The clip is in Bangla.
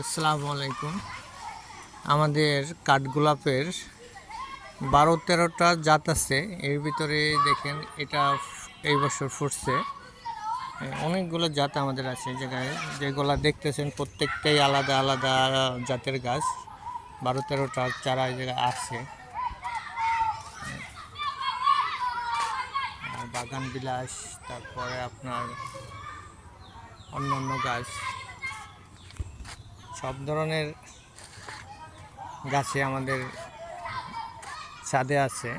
আসসালামু আলাইকুম। আমাদের কাঠগোলাপের 12-13টা জাত আছে। এর ভিতরে দেখেন এটা এই বছর ফুটছে। অনেকগুলো জাত আমাদের আছে জায়গায়, যেগুলা দেখতেছেন প্রত্যেকটাই আলাদা আলাদা জাতের গাছ। 12-13টা চারা এই জায়গায় আছে। বাগান বিলাস, তারপরে আপনার অন্যান্য গাছ, সব ধরনের গাছে আমাদের ছাদে আছে।